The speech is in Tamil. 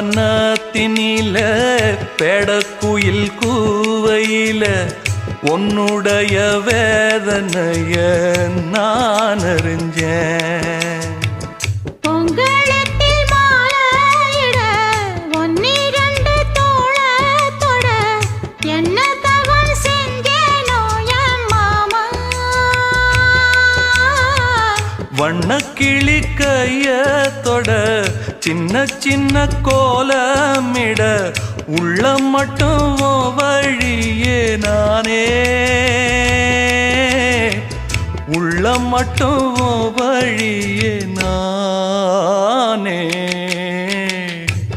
வனத்தினில பெடக்குயில் கூவையில உன்னுடைய வேதனைய நான் அறிஞ்சேன். பொங்கலத்தில் மாலையிட ஒன்னிரண்டு தோளத்தோட என்ன தவம் செஞ்சேனோ என் மாமா. வண்ணக்கிளி கையத்தோட சின்ன சின்ன கோலமிட உள்ள மட்டும் வழியே நானே, உள்ள மட்டும் வழியே நானே.